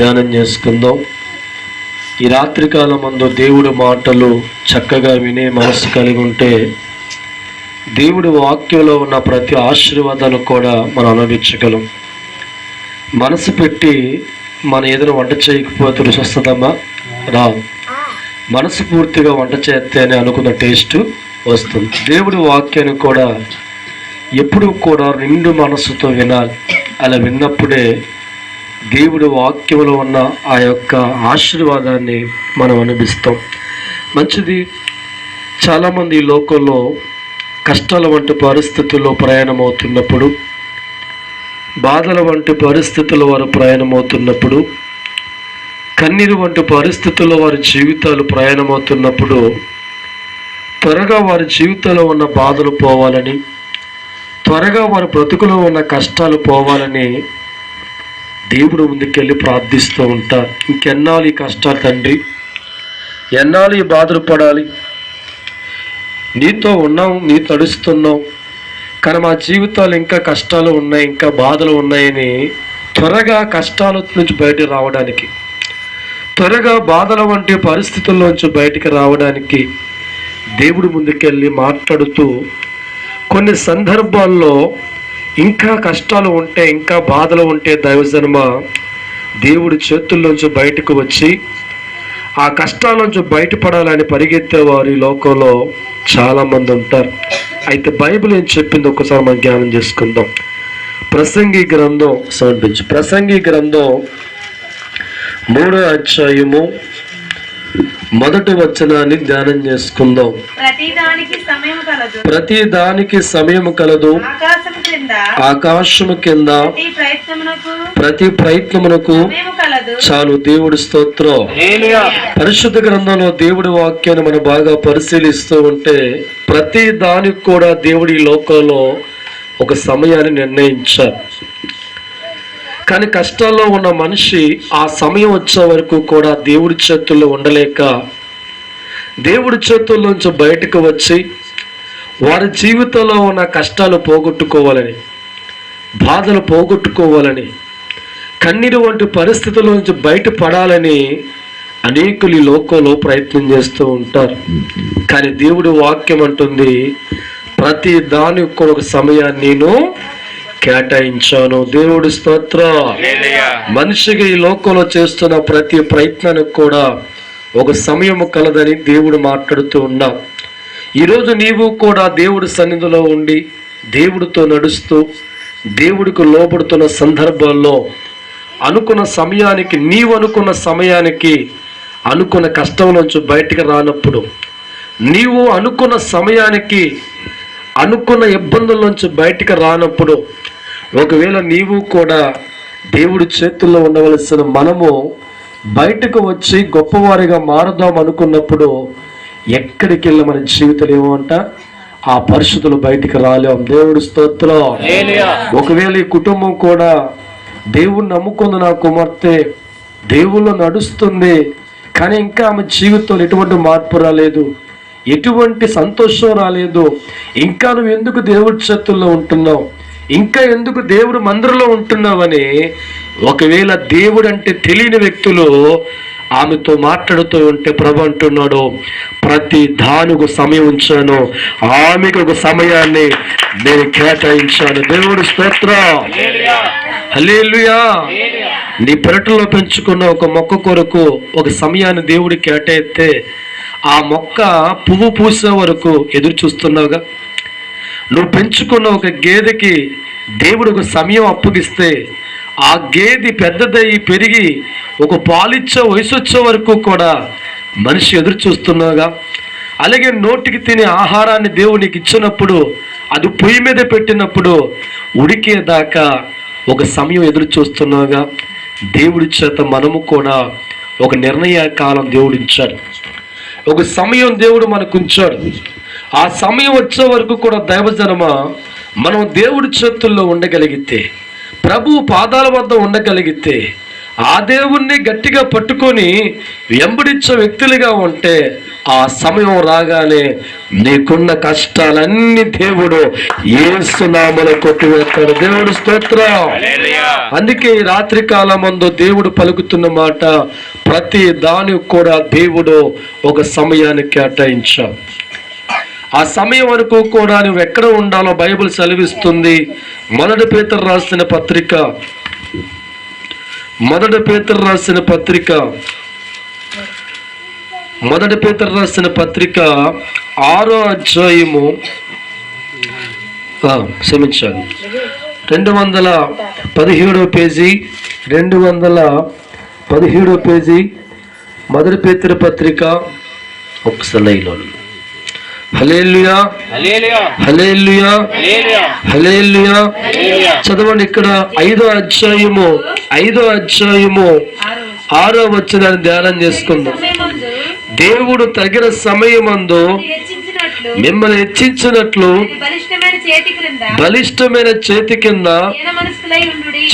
ధ్యానం చేసుకుందాం. ఈ రాత్రికాలం మందు దేవుడి మాటలు చక్కగా వినే మనసు కలిగి ఉంటే దేవుడి వాక్యంలో ఉన్న ప్రతి ఆశీర్వాదాన్ని కూడా మనం అనుభవించగలం. మనసు పెట్టి మన ఏదైనా వంట చేయకపోతే రుచి వస్తుందమ్మా? రా. మనసు పూర్తిగా వంట చేస్తే అని అనుకున్న టేస్ట్ వస్తుంది. దేవుడి వాక్యాన్ని కూడా ఎప్పుడు కూడా నిండు మనసుతో వినాలి. అలా విన్నప్పుడే దేవుడి వాక్యంలో ఉన్న ఆ యొక్క ఆశీర్వాదాన్ని మనం అనుభవిస్తాం. మంచిది. చాలామంది ఈ లోకంలో కష్టాల వంటి పరిస్థితుల్లో ప్రయాణమవుతున్నప్పుడు, బాధల వంటి పరిస్థితుల్లో వారు ప్రయాణమవుతున్నప్పుడు, కన్నీరు వంటి పరిస్థితుల్లో వారి జీవితాలు ప్రయాణమవుతున్నప్పుడు త్వరగా వారి జీవితంలో ఉన్న బాధలు పోవాలని, త్వరగా వారి బ్రతుకులో ఉన్న కష్టాలు పోవాలని దేవుడు ముందుకెళ్ళి ప్రార్థిస్తూ ఉంటారు. ఇంకెన్నాళ్ళు ఈ కష్టాలు తండ్రి, ఎన్నాళ్ళు ఈ బాధలు పడాలి? నీతో ఉన్నాం, నీతో నడుస్తున్నాం, కానీ మా జీవితాలు ఇంకా కష్టాలు ఉన్నాయి, ఇంకా బాధలు ఉన్నాయని త్వరగా కష్టాల నుంచి బయటకు రావడానికి, త్వరగా బాధల వంటి పరిస్థితుల్లోంచి బయటికి రావడానికి దేవుడు ముందుకెళ్ళి మాట్లాడుతూ, కొన్ని సందర్భాల్లో ఇంకా కష్టాలు ఉంటే, ఇంకా బాధలు ఉంటే దైవజనమ దేవుడి చేతుల్లోంచి బయటకు వచ్చి ఆ కష్టాల నుంచి బయటపడాలని పరిగెత్తేవారు ఈ లోకంలో చాలామంది ఉంటారు. అయితే బైబిల్ ఏం చెప్పింది ఒకసారి మనం జ్ఞానం చేసుకుందాం. ప్రసంగి గ్రంథం సమర్పించు. ప్రసంగి గ్రంథం 3వ అధ్యాయము 1వ వచనాన్ని ధ్యానం చేసుకుందాం. ప్రతి దానికి సమయము కలదు, ఆకాశము కింద ప్రతి ప్రయత్నమునకు చాలు. దేవుడి స్తోత్రం. పరిశుద్ధ గ్రంథంలో దేవుడి వాక్యాన్ని మనం బాగా పరిశీలిస్తూ ఉంటే ప్రతి దానికి కూడా దేవుడి లోకంలో ఒక సమయాన్ని నిర్ణయించారు. కానీ కష్టాల్లో ఉన్న మనిషి ఆ సమయం వచ్చే వరకు కూడా దేవుడి చేతుల్లో ఉండలేక దేవుడి చేతుల్లోంచి బయటకు వచ్చి వారి జీవితంలో ఉన్న కష్టాలు పోగొట్టుకోవాలని, బాధలు పోగొట్టుకోవాలని, కన్నీరు వంటి పరిస్థితుల నుంచి బయటపడాలని అనేకులు ఈ లోకంలో ప్రయత్నం చేస్తూ ఉంటారు. కానీ దేవుడి వాక్యం అంటుంది, ప్రతి దానికి కూడా ఒక సమయాన్ని నేను కేటాయించాను. దేవుడి స్తోత్రం. మనిషిగా ఈ లోకంలో చేస్తున్న ప్రతి ప్రయత్నానికి కూడా ఒక సమయం కలదని దేవుడు మాట్లాడుతూ ఉన్నా. ఈరోజు నీవు కూడా దేవుడి సన్నిధిలో ఉండి దేవుడితో నడుస్తూ దేవుడికి లోబడుతున్న సందర్భాల్లో అనుకున్న సమయానికి, నీవు అనుకున్న సమయానికి అనుకున్న కష్టం నుంచి బయటికి రానప్పుడు, నీవు అనుకున్న సమయానికి అనుకున్న ఇబ్బందుల నుంచి బయటికి రానప్పుడు, ఒకవేళ నీవు కూడా దేవుడి చేతుల్లో ఉండవలసిన మనము బయటకు వచ్చి గొప్పవారిగా మారుదాం అనుకున్నప్పుడు ఎక్కడికి వెళ్ళి మన జీవితాలు ఏమంట ఆ పరిస్థితులు బయటికి రాలేం. దేవుడి స్తోత్రం. ఒకవేళ ఈ కుటుంబం కూడా దేవుణ్ణి నమ్ముకుంది, నా కుమార్తె దేవుళ్ళు నడుస్తుంది, కానీ ఇంకా ఆమె జీవితంలో ఎటువంటి మార్పు రాలేదు, ఎటువంటి సంతోషం రాలేదు, ఇంకా నువ్వు ఎందుకు దేవుడి చేతుల్లో ఉంటున్నావు, ఇంకా ఎందుకు దేవుడు మందిరంలో ఉంటున్నావని ఒకవేళ దేవుడు అంటే తెలియని వ్యక్తులు ఆమెతో మాట్లాడుతూ ఉంటే ప్రభు అంటున్నాడు, ప్రతి దానికి సమయం ఉంచాను, ఆమెకు ఒక సమయాన్ని నేను కేటాయించాను. దేవుడు స్తోత్రం. హల్లెలూయా. నీ పెరట్లో పెంచుకున్న ఒక మొక్క కొరకు ఒక సమయాన్ని దేవుడి కేటాయిస్తే ఆ మొక్క పువ్వు పూసే వరకు ఎదురు చూస్తున్నావుగా. నువ్వు పెంచుకున్న ఒక గేదెకి దేవుడు ఒక సమయం అప్పగిస్తే ఆ గేదె పెద్దదై పెరిగి ఒక పాలిచ్చే వయసు వచ్చే వరకు కూడా మనిషి ఎదురు చూస్తున్నావుగా. అలాగే నోటికి తినే ఆహారాన్ని దేవుడు నీకు ఇచ్చినప్పుడు, అది పొయ్యి మీద పెట్టినప్పుడు ఉడికేదాకా ఒక సమయం ఎదురు చూస్తున్నావుగా. దేవుడి చేత మనము కూడా ఒక నిర్ణయ కాలం దేవుడు ఇచ్చాడు, ఒక సమయం దేవుడు మనకు ఉంచాడు. ఆ సమయం వచ్చే వరకు కూడా దైవజనమ మనం దేవుడి చేతుల్లో ఉండగలిగితే, ప్రభు పాదాల వద్ద ఉండగలిగితే, ఆ దేవుణ్ణి గట్టిగా పట్టుకొని వెంబడించే వ్యక్తులుగా ఉంటే ఆ సమయం రాగానే నీకున్న కష్టాలన్నీ దేవుడు యేసు నామములో కొట్టివేస్తాడు. దేవుడు స్తోత్రం. అందుకే ఈ రాత్రి కాలమందు దేవుడు పలుకుతున్న మాట, ప్రతి దానికి కూడా దేవుడు ఒక సమయాన్ని కేటాయించాడు. ఆ సమయం వరకు కూడా నువ్వు ఎక్కడ ఉండాలో బైబిల్ సెలవిస్తుంది. మొదటి పేతురు రాసిన పత్రిక 6వ అధ్యాయము క్షమించాలి 217వ పేజీ 217వ పేజీ మొదటి పేతురు పత్రిక ఒకసారిలో హల్లెలూయా హల్లెలూయా హల్లెలూయా. చదవండి. ఇక్కడ 5వ అధ్యాయము 6వ వచనాన్ని ధ్యానం చేసుకుందాం. దేవుడు తగిన సమయమందు మిమ్మల్ని హెచ్చించినట్లు బలిష్టమైన చేతి కింద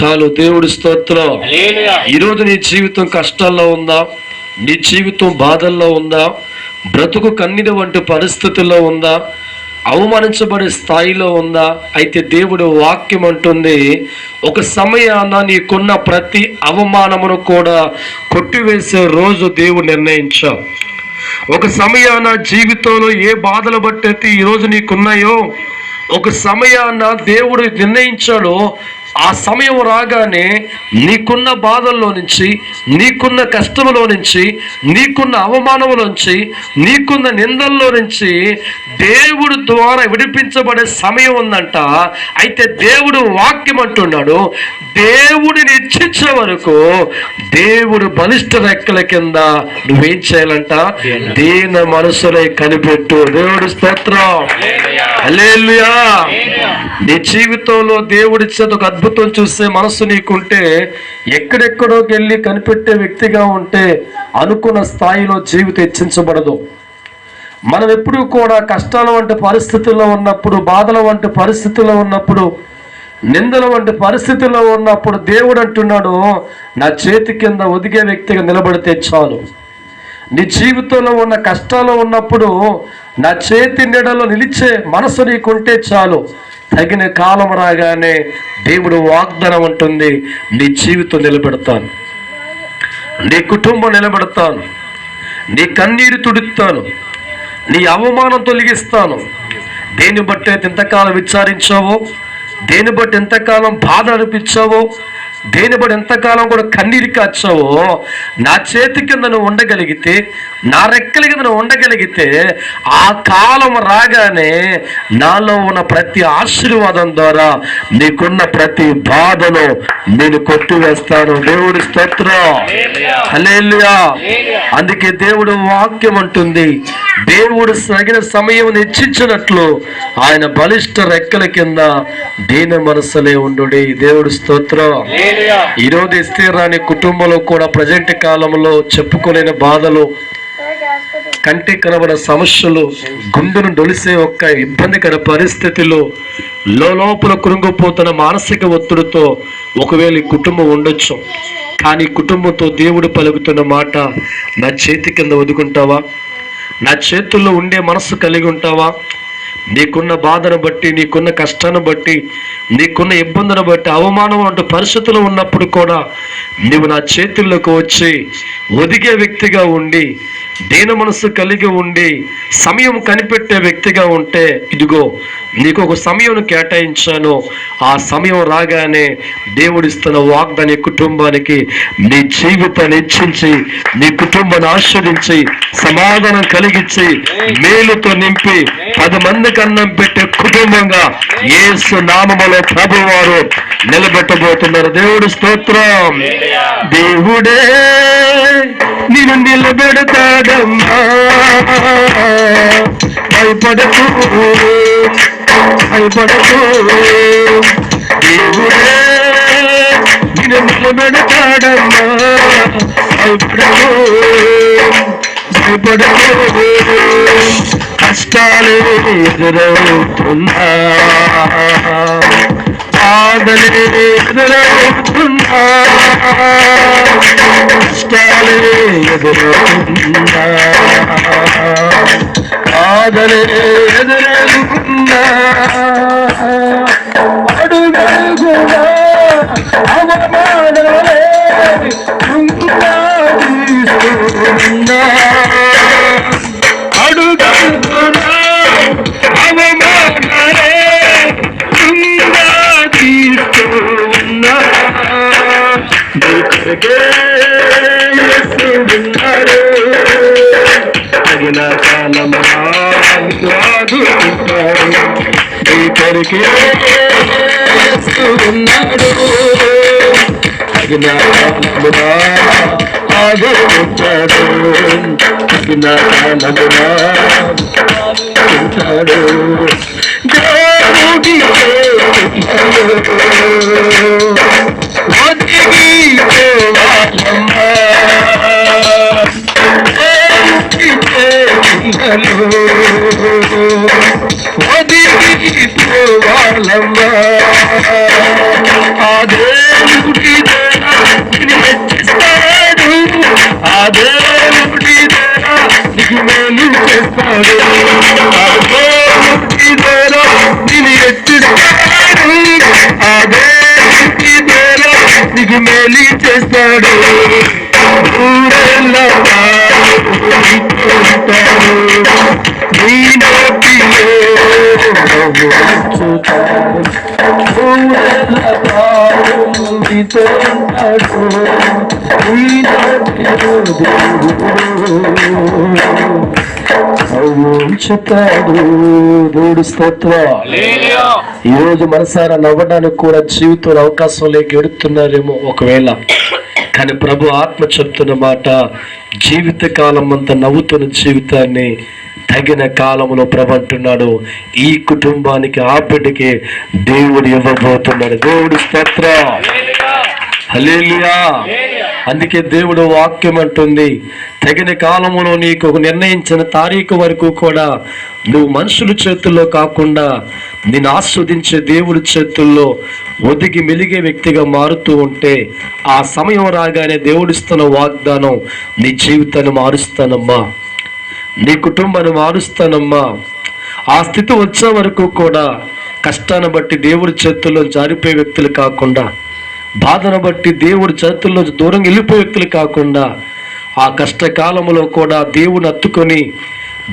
చాలు. దేవుడి స్తోత్రం. ఈరోజు నీ జీవితం కష్టాల్లో ఉందా? నీ జీవితం బాధల్లో ఉందా? బ్రతుకు కన్నీరు వంటి పరిస్థితుల్లో ఉందా? అవమానించబడే స్థాయిలో ఉందా? అయితే దేవుడు వాక్యం అంటుంది, ఒక సమయాన నీకున్న ప్రతి అవమానమును కూడా కొట్టివేసే రోజు దేవుడు నిర్ణయించావు. ఒక సమయాన జీవితంలో ఏ బాధలు బట్టి ఈరోజు నీకున్నాయో, ఒక సమయాన దేవుడు నిర్ణయించాడో, ఆ సమయం రాగానే నీకున్న బాధల్లో నుంచి, నీకున్న కష్టంలో నుంచి, నీకున్న అవమానంలో నుంచి, నీకున్న నిందల్లో నుంచి దేవుడు ద్వారా విడిపించబడే సమయం ఉందంట. అయితే దేవుడు వాక్యం అంటున్నాడు, దేవుడిని ఇచ్చించే వరకు దేవుడు బలిష్ట రెక్కల కింద నువ్వేం చేయాలంట? దీన మనసులై కనిపెట్టు. దేవుడు స్తోత్రం. హల్లెలూయా. నీ జీవితంలో దేవుడిచ్చేది ఒక అద్భుతం చూసే మనసు నీకుంటే, ఎక్కడెక్కడోకి వెళ్ళి కనిపెట్టే వ్యక్తిగా ఉంటే అనుకున్న స్థాయిలో జీవితం హెచ్చించబడదు. మనం ఎప్పుడూ కూడా కష్టాల వంటి పరిస్థితుల్లో ఉన్నప్పుడు, బాధల వంటి పరిస్థితుల్లో ఉన్నప్పుడు, నిందల వంటి పరిస్థితుల్లో ఉన్నప్పుడు దేవుడు అంటున్నాడు, నా చేతి కింద ఒదిగే వ్యక్తిగా నిలబడితే చాలు. నీ జీవితంలో ఉన్న కష్టాలు ఉన్నప్పుడు నా చేతి నీడలో నిలిచే మనసు నీకుంటే చాలు. తగిన కాలం రాగానే దేవుడు వాగ్దానం ఉంటుంది, నీ జీవితం నిలబెడతాను, నీ కుటుంబం నిలబెడతాను, నీ కన్నీరు తుడుస్తాను, నీ అవమానం తొలగిస్తాను. దేన్ని బట్టి అయితే ఎంతకాలం విచారించావో, దేన్ని బట్టి ఎంతకాలం బాధ అనిపించావో, దేని బట్టి ఎంతకాలం కూడా కన్నీరు కాచావో, నా చేతి కింద నువ్వు ఉండగలిగితే, నా రెక్కల కింద నువ్వు ఉండగలిగితే, ఆ కాలం రాగానే నాలో ఉన్న ప్రతి ఆశీర్వాదం ద్వారా నీకున్న ప్రతి బాధను నేను కొట్టివేస్తాను. దేవుడి స్తోత్రం. హల్లెలూయా. అందుకే దేవుడు వాక్యం అంటుంది, దేవుడు తగిన సమయం హెచ్చించినట్లు ఆయన బలిష్ట రెక్కల కింద దీన మనసులే ఉండు. దేవుడి స్తోత్రం. ఈరోజు ఎస్తేర్ రాణి కుటుంబంలో కూడా ప్రజెంట్ కాలంలో చెప్పుకోలేని బాధలు, కంటికి కనబడే సమస్యలు, గుండెను డొలిసే ఒక్క ఇబ్బందికర పరిస్థితిలో, లోపల కృంగిపోతున్న మానసిక ఒత్తిడితో ఒకవేళ ఈ కుటుంబం ఉండొచ్చు. కానీ కుటుంబంతో దేవుడు పలుకుతున్న మాట, నా చేతి కింద ఒదుకుంటావా? నా చేతుల్లో ఉండే మనసు కలిగి ఉంటావా? నీకున్న బాధను బట్టి, నీకున్న కష్టాన్ని బట్టి, నీకున్న ఇబ్బందులను బట్టి, అవమానం అంటూ పరిస్థితులు ఉన్నప్పుడు కూడా నీవు నా చేతుల్లోకి వచ్చి ఒదిగే వ్యక్తిగా ఉండి, దీన మనసు కలిగి ఉండి, సమయం కనిపెట్టే వ్యక్తిగా ఉంటే, ఇదిగో నీకు ఒక సమయం కేటాయించాను. ఆ సమయం రాగానే దేవుడిస్తున్న వాగ్దాని కుటుంబానికి నీ జీవితాన్ని హెచ్చించి, నీ కుటుంబాన్ని ఆస్వాదించి, సమాధానం కలిగించి, మేలుతో నింపి 10 మందికి అన్నం పెట్టే కుటుంబంగా యేసు నామములో ప్రభువారు నిలబెట్టబోతున్నారు. దేవుడు స్తోత్రం. దేవుడే నిన్ను నిలబెడతాడమ్మా, భయపడకు భయపడకు. దేవుడే నిన్ను నిలబెడతాడమ్మా, భయపడకు భయపడకు. కష్టాలు ఎదురవుతున్నా, బాధలే ఎదురవుతున్నా, కష్టాలే ఎదురవుతున్నా, బాధలే ఎదురవుతున్నా, అడుగడుగునా అవమానాలే కృంగిస్తున్నా, అడుగడుగునా అవమానాలే కృంగిస్తున్నా, నీకొరకే యేసున్నాడు, తగిన కాలమున ఆదుకుంటాడు, నీకొరకే యేసున్నాడు, తగిన కాలమున ఆదుకుంటాడు, తగిన కాలమున ఆదుకుంటాడు. దేవుడి ఒదిగిపోవాలమ్మా, ఒదిగిపోవాలమ్మా, ఆ దేవుడి మెచ్చిస్తాడు, ఆ దేవుడి నీకు మేలు చేస్తాడు, ఆ దేవుడి నిన్ను హెచ్చిస్తాడు, ఆ దేవుడి నీకు మేలు చేస్తాడు, నీ నోటిలో నీతో ఉంటాడు, నీ నోటిలో చెప్తాడు. దేవుడి స్తోత్రం. ఈరోజు మనసారా నవ్వడానికి కూడా జీవితంలో అవకాశం లేక ఎడుతున్నారేమో ఒకవేళ, కానీ ప్రభు ఆత్మ చెప్తున్న మాట, జీవిత కాలం అంతా నవ్వుతున్న జీవితాన్ని తగిన కాలంలో ప్రభు అంటున్నాడు, ఈ కుటుంబానికి ఆ బిడ్డకి దేవుడు ఇవ్వబోతున్నాడు. దేవుడి స్తోత్రం. హల్లెలూయా. అందుకే దేవుడు వాక్యం అంటుంది, తగిన కాలంలో నీకు ఒక నిర్ణయించిన తారీఖు వరకు కూడా నువ్వు మనుషుల చేతుల్లో కాకుండా నిన్ను ఆస్వాదించే దేవుడి చేతుల్లో ఒదిగి మెలిగే వ్యక్తిగా మారుతూ ఉంటే, ఆ సమయం రాగానే దేవుడిస్తున్న వాగ్దానం, నీ జీవితాన్ని మారుస్తానమ్మా, నీ కుటుంబాన్ని మారుస్తానమ్మా. ఆ స్థితి వచ్చే వరకు కూడా కష్టాన్ని బట్టి దేవుడి చేతుల్లో జారిపోయే వ్యక్తులు కాకుండా, బాధను బట్టి దేవుడి చేతుల్లో దూరం వెళ్ళిపోయే వ్యక్తులు కాకుండా, ఆ కష్టకాలంలో కూడా దేవుని హత్తుకొని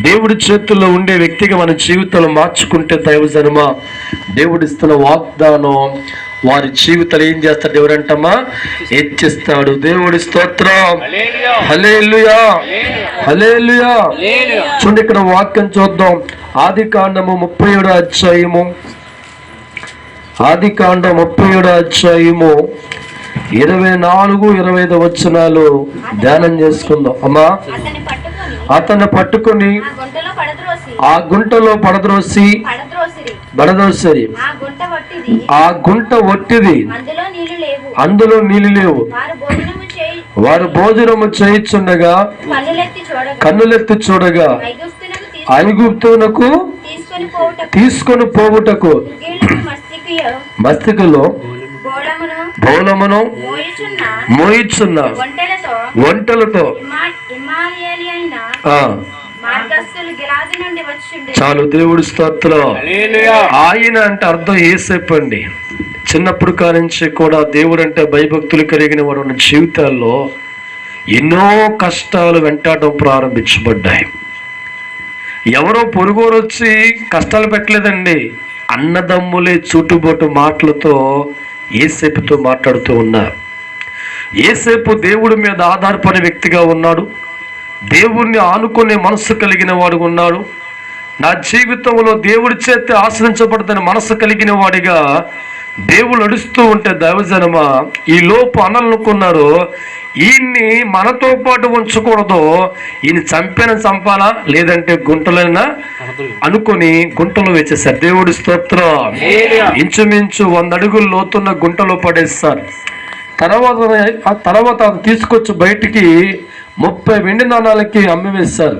దేవుడి చేతుల్లో ఉండే వ్యక్తిగా మన జీవితంలో మార్చుకుంటే, దైవజనమ దేవుడిస్తున్న వాగ్దానం వారి జీవితాలు ఏం చేస్తాడు? ఎవరంటమ్మా హెచ్చిస్తాడు. దేవుడి స్తోత్రం. హల్లెలూయా, హల్లెలూయా. చూడండి, ఇక్కడ వాక్యం చూద్దాం. ఆదికాండము 37వ అధ్యాయము, ఆదికాండం 37వ అధ్యాయము 24-25 వచనాలు ధ్యానం చేసుకుందాం. అమ్మా, అతన్ని పట్టుకొని ఆ గుంటలో పడద్రోసి ఆ గుంట ఒట్టిది, అందులో నీళ్లు లేవు. వారు భోజనము చేయుచుండగా కన్నులెత్తి చూడగా ఐగుప్తునకు తీసుకొని పోవుటకు మస్తికలో బోళమును మోయిచున్న వంటలతో చాలు. దేవుడి స్తోత్రం. ఆయన అంటే అర్థం యేసప్ప అండి. చిన్నప్పుడు కానించి కూడా దేవుడు అంటే భయభక్తులు కలిగిన వారు ఉన్న జీవితాల్లో ఎన్నో కష్టాలు వెంటాడడం ప్రారంభించబడ్డాయి. ఎవరో పొరుగురు వచ్చి కష్టాలు పెట్టలేదండి, అన్నదమ్ములే చుట్టుబొట్టు మాటలతో యేసేపుతో మాట్లాడుతూ ఉన్నారు. యేసేపు దేవుడి మీద ఆధారపడే వ్యక్తిగా ఉన్నాడు, దేవుణ్ణి ఆనుకునే మనస్సు కలిగిన వాడు ఉన్నాడు. నా జీవితంలో దేవుడి చేత ఆశ్రయించబడతాని మనస్సు కలిగిన వాడిగా దేవుడు నడుస్తూ ఉంటే, దైవజనమ ఈ లోపు అననుకున్నారు, ఈయన్ని మనతో పాటు ఉంచకూడదు, ఈయన చంపాలా లేదంటే గుంటలైనా అనుకుని గుంటలో వేసేసారు. దేవుడి స్తోత్రం. ఇంచుమించు 100 అడుగులు లోతున్న గుంటలో పడేస్తారు. తర్వాత తీసుకొచ్చి బయటికి 30 వెండి నాణాలకి అమ్మివేశారు.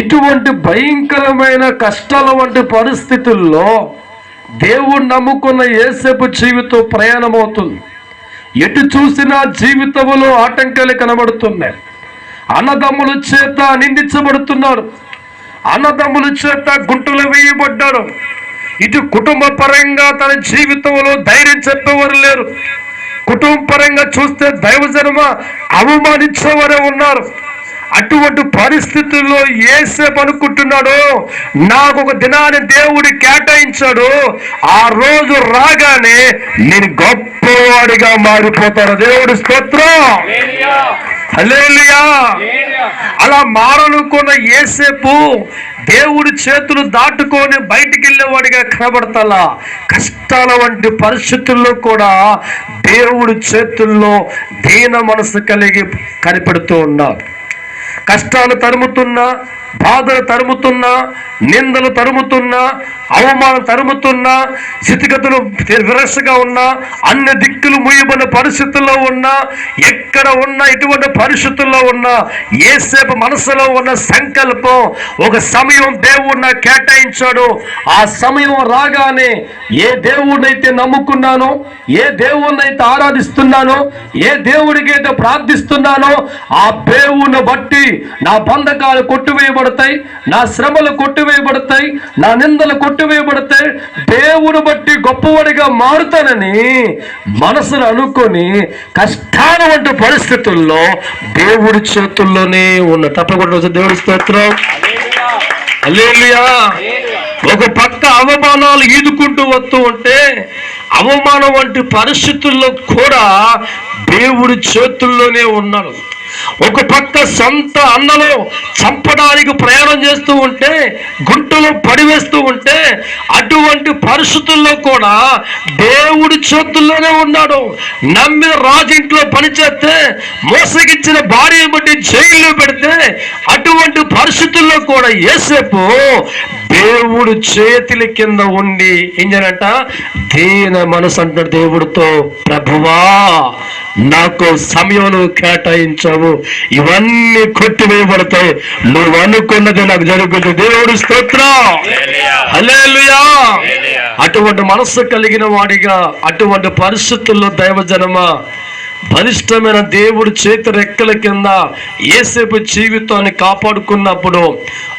ఇటువంటి భయంకరమైన కష్టాల వంటి పరిస్థితుల్లో దేవుడు నమ్ముకున్న యేసేపు జీవితం ప్రయాణం అవుతుంది. ఎటు చూసినా జీవితంలో ఆటంకాలు కనబడుతున్నాయి. అన్నదమ్ముల చేత నిందించబడుతున్నారు, అన్నదమ్ముల చేత గుంటలు వేయబడ్డారు. ఇటు కుటుంబ పరంగా తన జీవితంలో ధైర్యం చెప్పేవారు లేరు. కుటుంబ పరంగా చూస్తే దైవజనమ అవమానించేవారే ఉన్నారు. అటువంటి పరిస్థితుల్లో యేసేపు అనుకుంటున్నాడు, నాకు ఒక దినాన్ని దేవుడు కేటాయించాడు, ఆ రోజు రాగానే నేను గొప్పవాడిగా మారిపోతాను. దేవుడి స్తోత్రం, హల్లెలూయా. అలా మారనుకున్న యేసేపు దేవుడి చేతులు దాటుకొని బయటికి వెళ్ళేవాడిగా కనబడతలా. కష్టాల వంటి పరిస్థితుల్లో కూడా దేవుడి చేతుల్లో దీన మనసు కలిగి కనిపెడుతూ ఉన్నాడు. కష్టాలు తరుముతున్నా, బాధలు తరుముతున్నా, నిందలు తరుముతున్నా, అవమానం తరుముతున్నా, స్థితిగతులు విరసగా ఉన్నా, అన్ని దిక్కులు ముయ్యబడిన పరిస్థితుల్లో ఉన్నా, ఎక్కడ ఉన్నా ఇటువంటి పరిస్థితుల్లో ఉన్నా యేసేపు మనసులో ఉన్న సంకల్పం, ఒక సమయం దేవుడు నాకు కేటాయించాడు, ఆ సమయం రాగానే ఏ దేవుడినైతే నమ్ముకున్నానో, ఏ దేవుడినైతే ఆరాధిస్తున్నానో, ఏ దేవుడికైతే ప్రార్థిస్తున్నానో ఆ దేవుని బట్టి నా బంధకాలు కొట్టివేయబడతాయి, నా శ్రమలు కొట్టివేయబడతాయి, నా నిందలు కొట్టివేయబడతాయి, దేవుని బట్టి గొప్పవాడిగా మారుతానని మనసును అనుకొని కష్టాల వంటి పరిస్థితుల్లో దేవుడి చేతుల్లోనే ఉన్న తప్పకుండా దేవుడి స్తోత్రం, హల్లెలూయా. ఒక పక్క అవమానాలు ఈదుకుంటూ వస్తూ ఉంటే అవమానం వంటి పరిస్థితుల్లో కూడా దేవుడి చేతుల్లోనే ఉన్నాడు. ఒక పక్క సొంత అన్నలో చంపడానికి ప్రయాణం చేస్తూ ఉంటే, గుంటలో పడివేస్తూ ఉంటే, అటువంటి పరిస్థితుల్లో కూడా దేవుడి చేతుల్లోనే ఉన్నాడు. నమ్మిన రాజు ఇంట్లో పనిచేస్తే, మోసగించిన భార్య బట్టి జైల్లో పెడితే, అటువంటి పరిస్థితుల్లో కూడా యేసేపు దేవుడు చేతుల కింద ఉండి ఏం చేయాలంట, దీన మనసు అంటాడు దేవుడితో, ప్రభువా నాకు సమయం కేటాయించావు, ఇవన్నీ కొట్టివేయబడతాయి, నువ్వు అనుకున్నది నాకు జరుగుతుంది. దేవుడి స్తోత్రం, హల్లెలూయా. అటువంటి మనస్సు కలిగిన వాడిగా అటువంటి పరిస్థితుల్లో దైవజనమ బలిష్టమైన దేవుడి చేతి రెక్కల కింద యేసేపు జీవితాన్ని కాపాడుకున్నప్పుడు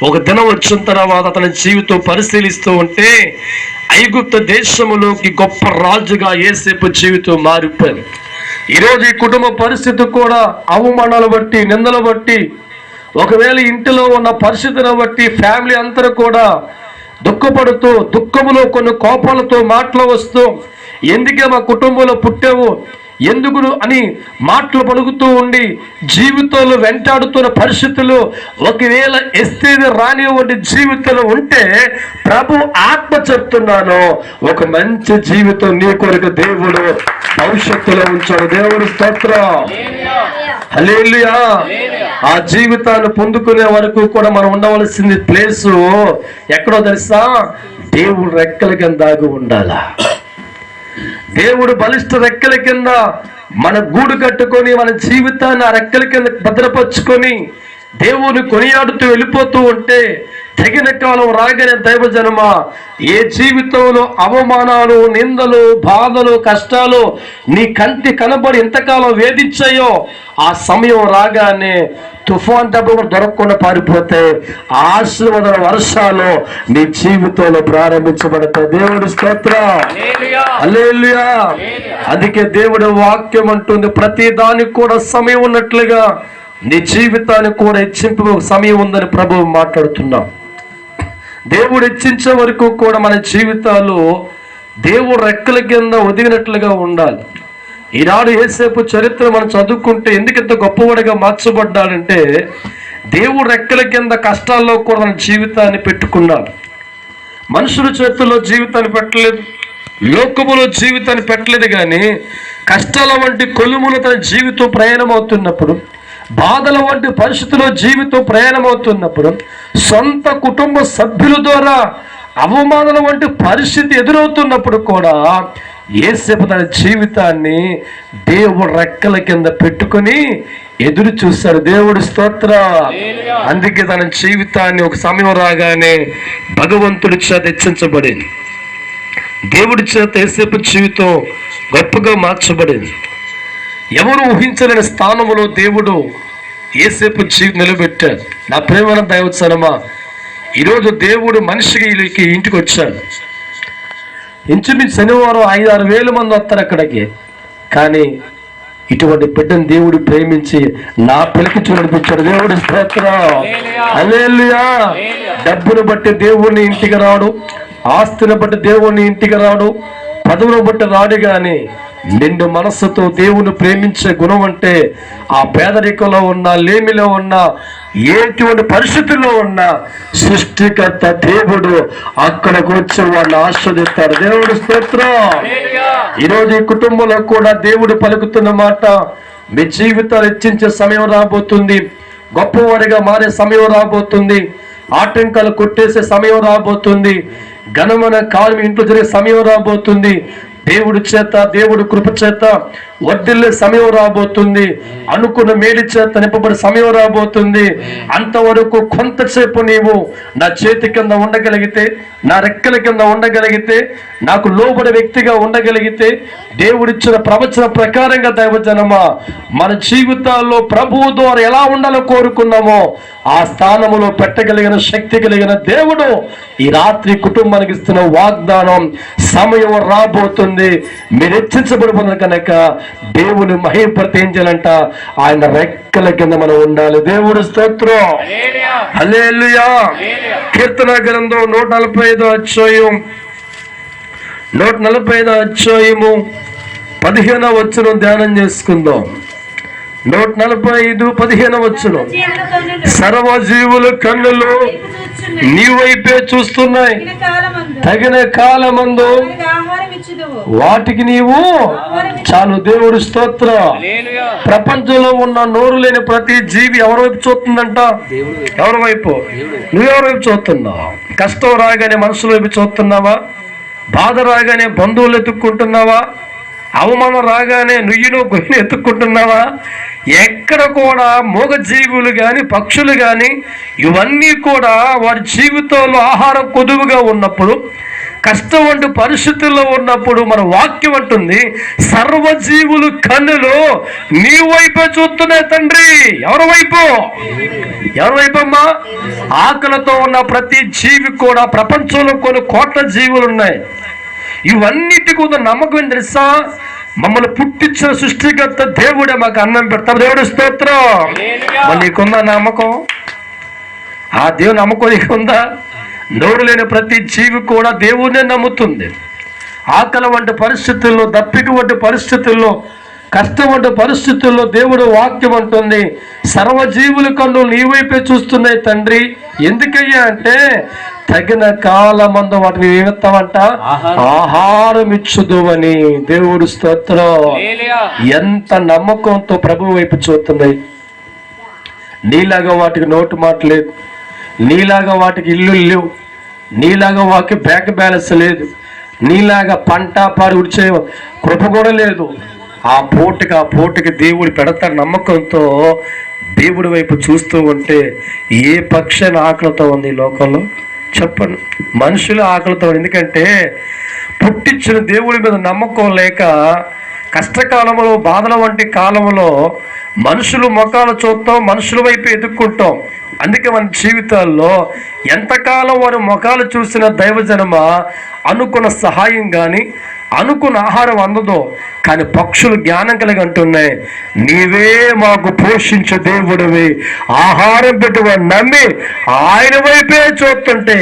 ఒక దినం వచ్చిన తర్వాత అతని జీవితం పరిశీలిస్తూ ఉంటే ఐగుప్తు దేశంలోకి గొప్ప రాజుగా యేసేపు జీవితం మారిపోయింది. ఈరోజు ఈ కుటుంబ పరిస్థితి కూడా అవమానాలు బట్టి, నిందలు బట్టి, ఒకవేళ ఇంటిలో ఉన్న పరిస్థితిని బట్టి ఫ్యామిలీ అందరూ కూడా దుఃఖపడుతూ, దుఃఖములో కొన్ని కోపాలతో మాటలు వస్తూ, ఎందుకే మా కుటుంబంలో పుట్టావు, ఎందుకు అని మాటలు పలుకుతూ ఉండి జీవితంలో వెంటాడుతున్న పరిస్థితులు ఒకవేళ ఎస్తేది రానివ్వండి జీవితంలో ఉంటే, ప్రభు ఆత్మ చెప్తున్నాను, ఒక మంచి జీవితం నీ కొరకు దేవుడు భవిష్యత్తులో ఉంచాడు. దేవుడి స్తోత్రం, హల్లెలూయా. ఆ జీవితాన్ని పొందుకునే వరకు కూడా మనం ఉండవలసింది ప్లేసు ఎక్కడో తెలుసా, దేవుడు రెక్కల కింద దాగి ఉండాలా. దేవుడు బలిష్ట రెక్కల కింద మన గూడు కట్టుకొని మన జీవితాన్ని ఆ రెక్కల కింద భద్రపరుచుకొని దేవుని కొనియాడుతూ వెళ్ళిపోతూ ఉంటే తగిన కాలం రాగానే దైవజనమ ఏ జీవితంలో అవమానాలు, నిందలు, బాధలు, కష్టాలు నీ కంటి కనబడి ఎంతకాలం వేధించాయో ఆ సమయం రాగానే తుఫాన్ దెబ్బ దొరకకుండా పారిపోతే ఆశీర్వాద వర్షాలు నీ జీవితంలో ప్రారంభించబడతాయి. దేవుడి స్తోత్రం, హల్లెలూయా. అందుకే దేవుడి వాక్యం అంటుంది, ప్రతి దానికి కూడా సమయం ఉన్నట్లుగా నీ జీవితానికి కూడా హెచ్చింపు సమయం ఉందని ప్రభువు మాట్లాడుతున్నాం. దేవుడు హెచ్చించే వరకు కూడా మన జీవితాలు దేవుడు రెక్కల కింద ఒదిగినట్లుగా ఉండాలి. ఈనాడు యేసేపు చరిత్ర మనం చదువుకుంటే ఎందుకు ఇంత గొప్పవాడిగా మార్చబడ్డాడంటే, దేవుడు రెక్కల కింద కష్టాల్లో కూడా మన జీవితాన్ని పెట్టుకున్నాడు. మనుషుల చేతుల్లో జీవితాన్ని పెట్టలేదు, లోకములో జీవితాన్ని పెట్టలేదు, కానీ కష్టాల వంటి కొలుములు తన జీవితం ప్రయాణం అవుతున్నప్పుడు, బాధల వంటి పరిస్థితుల్లో జీవితం ప్రయాణం అవుతున్నప్పుడు, సొంత కుటుంబ సభ్యుల ద్వారా అవమానాల వంటి పరిస్థితి ఎదురవుతున్నప్పుడు కూడా యేసేపు తన జీవితాన్ని దేవుడు రెక్కల కింద పెట్టుకుని ఎదురు చూశాడు. దేవుడి స్తోత్రం. అందుకే తన జీవితాన్ని ఒక సమయం రాగానే భగవంతుడి చేత హెచ్చించబడింది. దేవుడి చేత యేసేపు జీవితం గొప్పగా మార్చబడింది. ఎవరు ఊహించలేని స్థానంలో దేవుడు యేసేపు జీవితం నిలబెట్టాడు. నా ప్రేమ దైవజనమా, ఈరోజు దేవుడు మనిషికి ఇంటికి వచ్చాడు. ఇంచుమించు శనివారం 5-6 వేల మంది వస్తారు అక్కడికి. కానీ ఇటువంటి బిడ్డను దేవుడు ప్రేమించి నా పిల్లకి చూడనిపించాడు. దేవుడు స్తోత్రం, హల్లెలూయా. డబ్బును బట్టి దేవుడిని ఇంటికి రాడు, ఆస్తిని బట్టి దేవుడిని ఇంటికి రాడు, పదవును బట్టి రాడు. కానీ నిండు మనస్సుతో దేవుని ప్రేమించే గుణం అంటే ఆ పేదరికంలో ఉన్న, లేమిలో ఉన్న, ఎటువంటి పరిస్థితుల్లో ఉన్న సృష్టికర్త దేవుడు అక్కడికి వచ్చి వాళ్ళని ఆస్వాదిస్తాడు. దేవుడు స్తోత్రం. ఈరోజు ఈ కుటుంబంలో కూడా దేవుడు పలుకుతున్న మాట, మీ జీవితాలు హెచ్చించే సమయం రాబోతుంది, గొప్పవారిగా మారే సమయం రాబోతుంది, ఆటంకాలు కొట్టేసే సమయం రాబోతుంది, ఘనమైన కాలం ఇంట్లో జరిగే సమయం రాబోతుంది, దేవుడి చేత, దేవుడి కృప చేత వర్ధిల్లే సమయం రాబోతుంది, అనుకున్న మేలు చేత నింపబడే సమయం రాబోతుంది. అంతవరకు కొంతసేపు నీవు నా చేతి కింద ఉండగలిగితే, నా రెక్కల కింద ఉండగలిగితే, నాకు లోబడే వ్యక్తిగా ఉండగలిగితే, దేవుడిచ్చిన ప్రవచన ప్రకారంగా దైవజనమా మన జీవితాల్లో ప్రభువు ద్వారా ఎలా ఉండాలో కోరుకున్నామో ఆ స్థానములో పెట్టగలిగిన శక్తి కలిగిన దేవుడు ఈ రాత్రి కుటుంబానికి ఇస్తున్న వాగ్దానం. సమయం రాబోతుంది, మీరు హెచ్చించబడిపోయిన కనుక దేవుని మహిమపరిచేయాలంట, ఆయన రెక్కల కింద మనం ఉండాలి. దేవుడు స్తోత్రం, హల్లెలూయా. కీర్తన గ్రంథం 145 అధ్యాయం 15వ వచనం ధ్యానం చేసుకుందాం. 145:15 వచనం. సర్వజీవుల కన్నులు నీ వైపే చూస్తున్నాయి, తగిన కాలమందు వాటికి నీవు చాలు. దేవుడు స్తోత్రం. ప్రపంచంలో ఉన్న నోరు లేని ప్రతి జీవి ఎవరి వైపు చూస్తుందంట? ఎవరి వైపు? నువ్వెవరి వైపు చూస్తున్నావు? కష్టం రాగానే మనుషుల వైపు చూస్తున్నావా? బాధ రాగానే బంధువులు ఎత్తుక్కుంటున్నావా? అవమానం రాగానే నువ్వు ఎత్తుక్కుంటున్నావా? ఎక్కడ కూడా మూగజీవులు కానీ, పక్షులు కానీ, ఇవన్నీ కూడా వారి జీవితంలో ఆహారం కొదువుగా ఉన్నప్పుడు, కష్టం వంటి పరిస్థితుల్లో ఉన్నప్పుడు మన వాక్యం అంటుంది, సర్వజీవులు కన్నులు నీ వైపే చూస్తున్నాయి తండ్రి. ఎవరి వైపు? ఎవరి వైపమ్మా? ఆకలితో ఉన్న ప్రతి జీవి కూడా, ప్రపంచంలో కొన్ని కోట్ల జీవులు ఉన్నాయి. ఇవన్నిటికి ఉన్న నమ్మకం ఏం తెలుసా? మమ్మల్ని పుట్టించిన సృష్టికర్త దేవుడే మాకు అన్నం పెడతాడు. దేవుడు స్తోత్రం. మళ్ళీ నీకుందా నమ్మకం? ఆ దేవుని నమ్మకం నీకుందా? నోరు లేని ప్రతి జీవి కూడా దేవుడినే నమ్ముతుంది. ఆకలి వంటి పరిస్థితుల్లో, దప్పిక వంటి పరిస్థితుల్లో, కష్టం వంటి పరిస్థితుల్లో దేవుడు వాక్యం అంటుంది, సర్వజీవుల కన్ను నీ వైపే చూస్తున్నాయి తండ్రి. ఎందుకయ్యా అంటే తగిన కాలమందు వాటిని ఏమిస్తామంట? ఆహారం ఇచ్చుదు అని. దేవుడు స్తోత్రం. ఎంత నమ్మకంతో ప్రభు వైపు చూస్తున్నాయి. నీలాగా వాటికి నోటు మాట లేదు, నీలాగా వాటికి ఇల్లు లేవు, నీలాగా వాటికి బ్యాంక్ బ్యాలెన్స్ లేదు, నీలాగా పంట పారి ఉడిచే కృప కూడా లేదు. ఆ పూటకి దేవుడు పెడతాడు. నమ్మకంతో దేవుడి వైపు చూస్తూ ఉంటే ఏ పక్షాన ఆకలితో ఉంది ఈ లోకంలో? చెప్పండి. మనుషులు ఆకలితో. ఎందుకంటే పుట్టించిన దేవుడి మీద నమ్మకం లేక కష్టకాలంలో, బాధల వంటి కాలంలో మనుషులు ముఖాలు చూస్తాం, మనుషుల వైపు ఎదుక్కుంటాం. అందుకే మన జీవితాల్లో ఎంతకాలం వారు ముఖాలు చూసిన దైవజనమ అనుకున్న సహాయం కానీ, అనుకున్న ఆహారం అందదో. కానీ పక్షులు జ్ఞానం కలిగి అంటున్నాయి, నీవే మాకు పోషించే దేవుడివి, ఆహారం పెట్టుకొని నమ్మి ఆయన వైపే చూస్తుంటే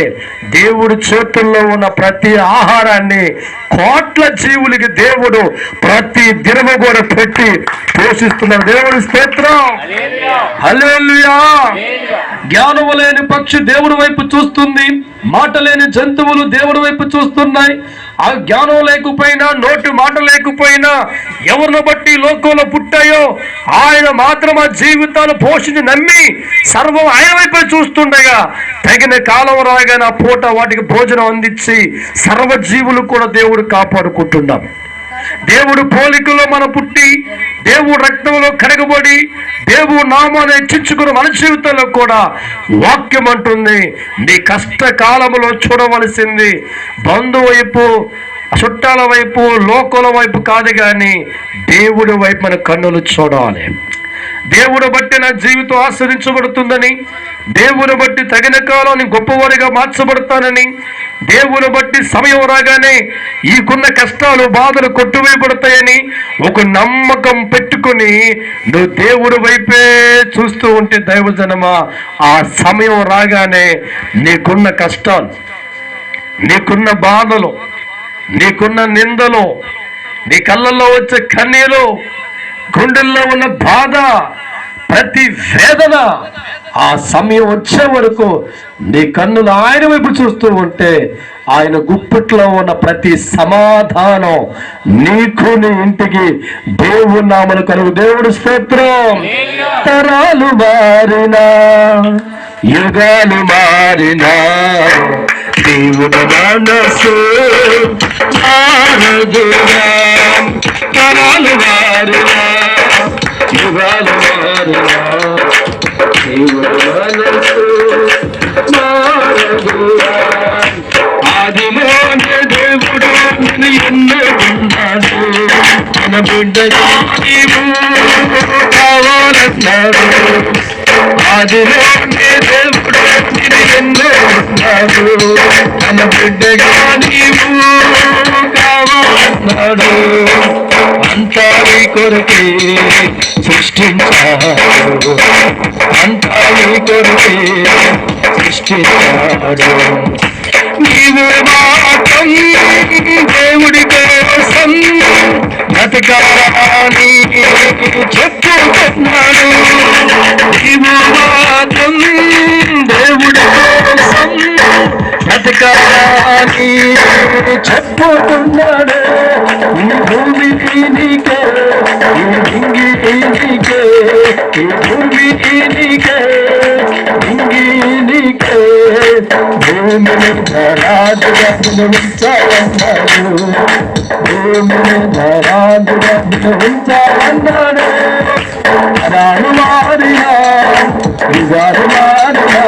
దేవుడి చేతుల్లో ఉన్న ప్రతి ఆహారాన్ని కోట్ల జీవులకి దేవుడు ప్రతి దినము కూడా పెట్టి పోషిస్తున్నాడు. దేవుడి స్తోత్రం, హల్లెలూయా. జ్ఞానము లేని పక్షి దేవుడి వైపు చూస్తుంది, మాట లేని జంతువులు దేవుడి వైపు చూస్తున్నాయి. ఆ జ్ఞానం లేకపోయినా, నోటి మాట లేకపోయినా, ఎవరిని బట్టి లోకంలో పుట్టాయో ఆయన మాత్రం ఆ జీవితాలు పోషించి నమ్మి సర్వం ఆయన వైపే చూస్తుండగా తగిన కాలం రాగానే ఆ పూట వాటికి భోజనం అందించి సర్వజీవులు కూడా దేవుడు కాపాడుకుంటున్నాం. దేవుడు పోలికలో మనం పుట్టి, దేవుడు రక్తంలో కరగబడి, దేవుడు నామాన్ని హెచ్చించుకున్న మన జీవితంలో కూడా వాక్యం అంటుంది, నీ కష్టకాలంలో చూడవలసింది బంధువు వైపు, చుట్టాల వైపు, లోకుల వైపు కాదు, కానీ దేవుడి వైపు మన కన్నులు చూడాలి. దేవుడు బట్టి నా జీవితం ఆస్వాదించబడుతుందని, దేవుని బట్టి తగిన కాలం గొప్పవారిగా మార్చబడతానని, దేవుని బట్టి సమయం రాగానే ఈకున్న కష్టాలు, బాధలు కొట్టువేయబడతాయని ఒక నమ్మకం పెట్టుకుని నువ్వు దేవుడి వైపే చూస్తూ ఉంటే దైవజనమా, ఆ సమయం రాగానే నీకున్న కష్టాలు, నీకున్న బాధలు, నీకున్న నిందలు, నీ కళ్ళల్లో వచ్చే కన్నీరు, గుండెల్లో ఉన్న బాధ, ప్రతి వేదన ఆ సమయం వచ్చే వరకు నీ కన్నులు ఆయన వైపు చూస్తూ ఉంటే ఆయన గుప్పిట్లో ఉన్న ప్రతి సమాధానం నీకు, నీ ఇంటికి దేవుని నామమున కలుగు. దేవుడు స్తోత్రం. తరాలు మారినా, యుగాలు మారినా, దేవుని మనసు మారదురా. తరాలు మారినా, యుగాలు మారినా, దేవుని మనసు మారదురా. ఆదిలోనే దేవుడు నిన్ను ఎన్నుకున్నాడు, తన బిడ్డగా నీవు కావాలన్నాడు. ఆదిలోనే దేవుడు నిన్ను ఎన్నుకున్నాడు, తన బిడ్డగా నీవు కావాలన్నాడు. అంతా నీ కొరకే సృష్టించాడు, అంతా నీ కొరకే సృష్టించాడు. నీవు మాత్రం దేవుడి కోసం బ్రతకాలని చెప్పుకున్నాడు. నీవు మాత్రం దేవుడి కోసం బ్రతకాలని చెప్పుకున్నాడు. ఈ భూమి నీకే, ఈ డింగి నీకే, ఈ భూమి నీకే, డింగి నీకే. భూమిని ధరాదుగా ఉంచాలన్నాడు, భూమిని ధరాదుగా ఉంచాలన్నాడు. తరాలు మారినా, యుగాలు మారినా,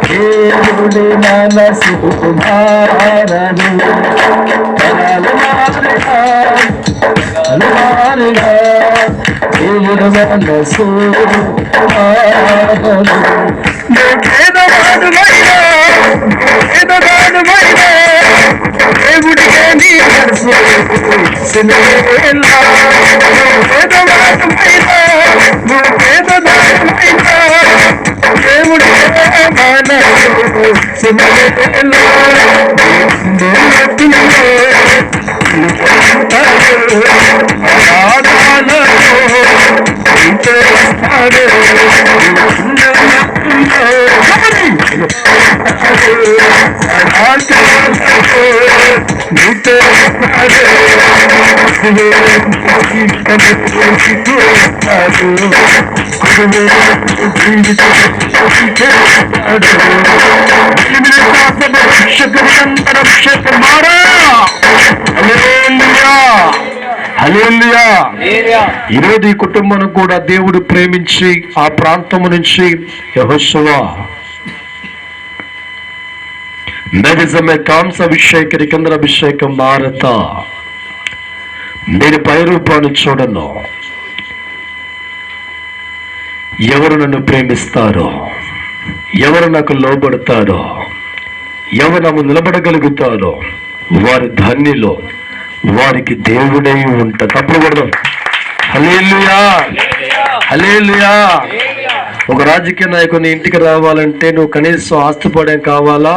దేవుడి మనసు మారదు. తరాలు మారినా, యుగాలు మారినా, దేవుడి మనసు మారదు. దేవుడికే నీ మనసు సినేలా, దేవుడికే మనసు సినేలా. ఈరోజు ఈ కుటుంబం కూడా దేవుడు ప్రేమించి ఆ ప్రాంతము నుంచి యెహోషువ నగజమే కాంసాభిషేకరి కందరాభిషేకం మారత, నేను పై రూపాన్ని చూడను. ఎవరు నన్ను ప్రేమిస్తారో, ఎవరు నాకు లోబడతారో, ఎవరు నాకు నిలబడగలుగుతారో వారి ధన్యులో, వారికి దేవుడై ఉంటా. తప్పుడు పడదాం. హల్లెలూయా, హల్లెలూయా. ఒక రాజకీయ నాయకుని ఇంటికి రావాలంటే నువ్వు కనీసం ఆస్తిపడేం కావాలా,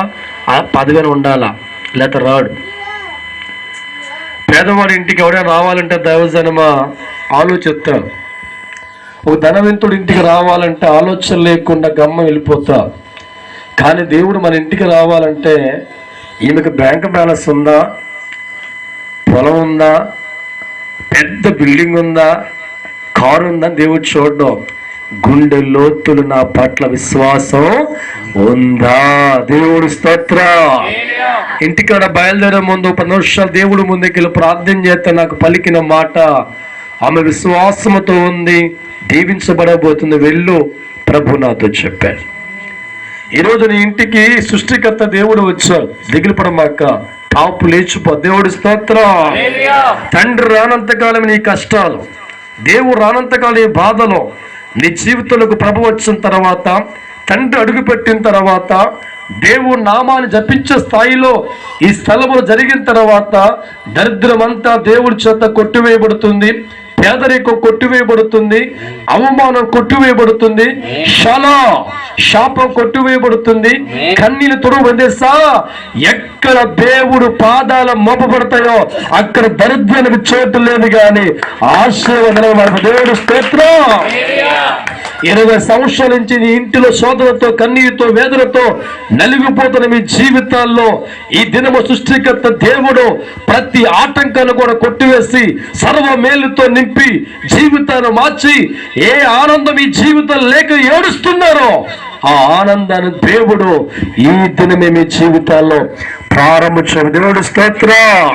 ఆ పదవిని ఉండాలా, లేకపోతే రాడు. పేదవాడి ఇంటికి ఎవరైనా రావాలంటే దైవజనమా ఆలోచిస్తారు. ఒక ధనవంతుడి ఇంటికి రావాలంటే ఆలోచన లేకుండా గమ్మ వెళ్ళిపోతా. కానీ దేవుడు మన ఇంటికి రావాలంటే ఈమెకు బ్యాంక్ బ్యాలెన్స్ ఉందా, పొలం ఉందా, పెద్ద బిల్డింగ్ ఉందా, కారు ఉందా దేవుడు చూడడం. గుండె లోతులు నా పట్ల విశ్వాసం ఉందా. దేవుడు స్తోత్ర. ఇంటికాడ బయలుదేరే ముందు 10 నిమిషాలు దేవుడు ముందుకెళ్ళి ప్రార్థన చేస్తే నాకు పలికిన మాట, ఆమె విశ్వాసముతో ఉంది, దీవించబడబోతుంది, వెళ్ళు ప్రభు నాతో చెప్పాడు. ఈరోజు నీ ఇంటికి సృష్టికర్త దేవుడు వచ్చాడు. దిగులు పడమాక. పాపు లేచిపో. దేవుడి స్తోత్రం. తండ్రి రానంతకాలం నీ కష్టాలు, దేవుడు రానంతకాలం నీ బాధలు, నీ జీవితంలోకి ప్రభు వచ్చిన తర్వాత, తండ్రి అడుగుపెట్టిన తర్వాత, దేవుడు నామాన్ని జపించే స్థాయిలో ఈ స్థలములు జరిగిన తర్వాత దరిద్రమంతా దేవుడి చేత కొట్టివేయబడుతుంది, పేదరికం కొట్టివేయబడుతుంది, అవమానం కొట్టివేయబడుతుంది, శాపం కొట్టివేయబడుతుంది, కన్నీళ్ళు తుడువందేసా. ఎక్కడ దేవుడు పాదాల మోపబడతాయో అక్కడ దరిద్రానికి చోటు లేదు కానీ ఆశీర్వాదం. దేవుడు స్తోత్రం. 20 సంవత్సరాల నుంచి నీ ఇంటిలో శోధనతో, కన్నీటితో, వేదనతో నలిగిపోతున్న మీ జీవితాల్లో ఈ దినము సృష్టికర్త దేవుడు ప్రతి ఆటంకాన్ని కూడా కొట్టివేసి సర్వ మేలుతో నింపి జీవితాన్ని మార్చి, ఏ ఆనందం ఈ జీవితం లేక ఏడుస్తున్నారో ఆ ఆనందాన్ని దేవుడు ఈ దినమే మీ జీవితాల్లో ప్రారంభించాడు. దేవుడు స్తోత్రం.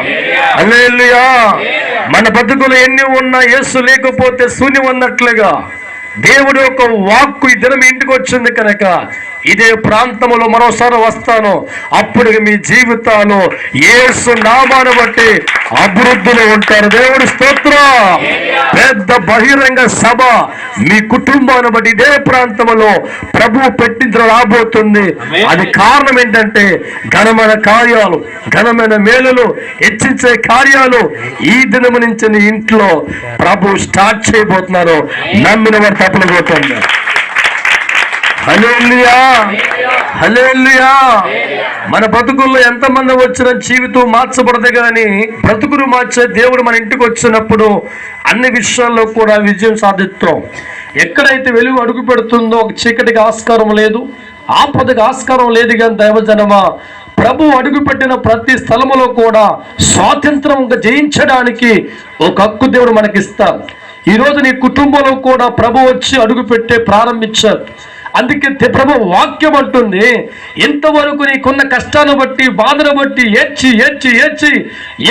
హల్లెలూయా. మన బతుకులు ఎన్ని ఉన్నా యేసు లేకపోతే శూన్యం అన్నట్లుగా దేవుడు ఒక వాక్కు ఈ దినం ఇంటికి వచ్చింది కనుక ఇదే ప్రాంతంలో మరోసారి వస్తాను. అప్పుడు మీ జీవితాలు యేసు నామాన్ని బట్టి అభివృద్ధిలో ఉంటారు. దేవుడి స్తోత్రం. పెద్ద బహిరంగ సభ మీ కుటుంబాన్ని బట్టి ఇదే ప్రాంతంలో ప్రభువు పెట్టించ రాబోతుంది. అది కారణం ఏంటంటే ఘనమైన కార్యాలు, ఘనమైన మేలులు, హెచ్చించే కార్యాలు ఈ దినము నుంచి నీ ఇంట్లో ప్రభు స్టార్ట్ చేయబోతున్నారు. నమ్మిన వారు తప్పలేకపోతుంది. హల్లెలూయా, హల్లెలూయా. మన బతుకుల్లో ఎంతమంది వచ్చిన జీవితం మార్చబడదు కానీ బ్రతుకులు మార్చే దేవుడు మన ఇంటికి వచ్చినప్పుడు అన్ని విషయాల్లో కూడా విజయం సాధిస్తాం. ఎక్కడైతే వెలుగు అడుగు పెడుతుందో ఒక చీకటికి ఆస్కారం లేదు, ఆపదకి ఆస్కారం లేదు. కానీ దైవజనమా, ప్రభు అడుగుపెట్టిన ప్రతి స్థలములో కూడా స్వాతంత్రంగా జయించడానికి ఒక హక్కు దేవుడు మనకిస్తారు. ఈరోజు నీ కుటుంబంలో కూడా ప్రభు వచ్చి అడుగు పెట్టే ప్రారంభించారు. అందుకే ప్రభు వాక్యం అంటుంది, ఇంతవరకు నీకున్న కష్టాన్ని బట్టి, బాధను బట్టి ఏడ్చి ఏడ్చి ఏడ్చి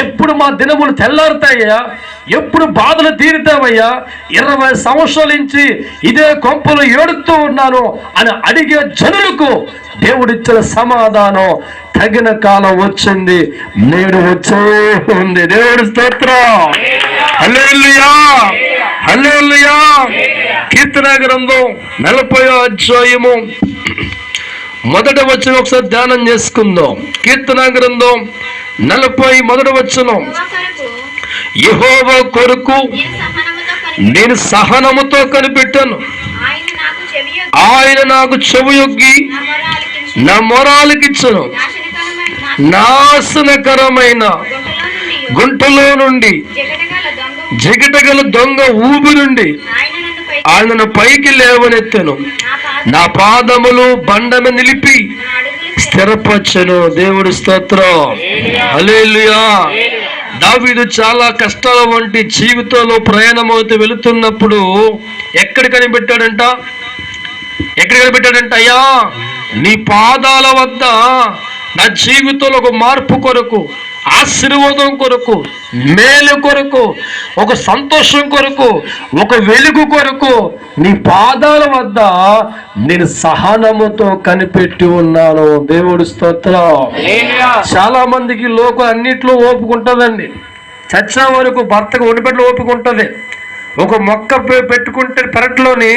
ఎప్పుడు మా దినములు తెల్లారుతాయ్యా, ఎప్పుడు బాధలు తీరుతావయ్యా, 20 సంవత్సరాల నుంచి ఇదే కొంపలు ఏడుతూ ఉన్నాను అని అడిగే జనులకు దేవుడిచ్చిన సమాధానం తగిన కాలం వచ్చింది, నేడు వచ్చే ఉంది. దేవుడి స్తోత్రం. హల్లెలూయా, హల్లెలూయా. కీర్తన గ్రంథం 40వ అధ్యాయము 1వ వచనం ఒకసారి ధ్యానం చేసుకుందాం. కీర్తన గ్రంథం 40 వచనం. యెహోవా కొరకు నేను సహనముతో కనిపెట్టాను, ఆయన నాకు చెవియొగ్గి నా మొరాలకిచ్చును. నాశనకరమైన గుంటలో నుండి, జిగటగల దొంగ ఊబి నుండి ఆయనను పైకి లేవనెత్తను. నా పాదములు బండను నిలిపి స్థిరపరచెను. దేవుడి స్తోత్రం. హల్లెలూయా. దావీదు చాలా కష్టాల వంటి జీవితంలో ప్రయాణమవుతూ వెళుతున్నప్పుడు ఎక్కడ కనిపెట్టాడంట? అయ్యా, నీ పాదాల వద్ద నా జీవితంలో ఒక మార్పు కొరకు, ఆశీర్వాదం కొరకు, మేలు కొరకు, ఒక సంతోషం కొరకు, ఒక వెలుగు కొరకు నీ పాదాల వద్ద నేను సహనముతో కనిపెట్టి ఉన్నాను. దేవుడి స్తోత్రం. చాలా మందికి లోకం అన్నిట్లో ఓపుకుంటుందండి. చచ్చే వరకు భర్తకు ఒడిపెట్లు ఓపుకుంటుంది. ఒక మొక్క పెట్టుకుంటే పెరట్లోని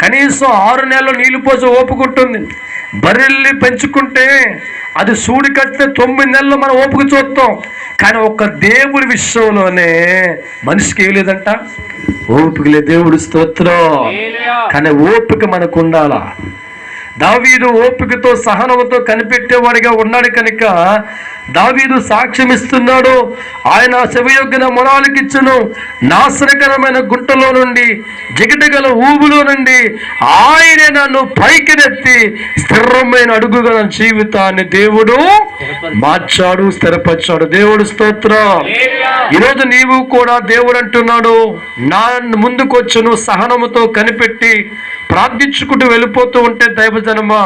కనీసం 6 నెలలు నీళ్లు పోసి ఓపుకుంటుంది. బర్రెల్ని పెంచుకుంటే అది సూడి కట్టితే 9 నెలలు మనం ఓపిక చూస్తాం. కానీ ఒక్క దేవుడి విషయంలోనే మనిషికి ఏం లేదంట, ఓపిక లేదు. దేవుడి స్తోత్రం. కానీ ఓపిక మనకు ఉండాలా. దావీదు ఓపికతో సహనంతో కనిపెట్టేవాడిగా ఉన్నాడు కనుక దావీదు సాక్ష్యం ఇస్తున్నాడు. ఆయన చెవియొగ్గిన మొరాలకిచ్చును. నాశనకరమైన గుంటలో నుండి, జిగటగల ఊబులో నుండి ఆయన నన్ను పైకినెత్తి స్థిరమైన అడుగుగల జీవితాన్ని దేవుడు మార్చాడు, స్థిరపరిచాడు. దేవుడు స్తోత్రం. ఈరోజు నీవు కూడా దేవుడు అంటున్నాడు, నా ముందుకు వచ్చి నువ్వు సహనముతో కనిపెట్టి ప్రార్థించుకుంటూ వెళ్ళిపోతూ ఉంటే దైవజనమా,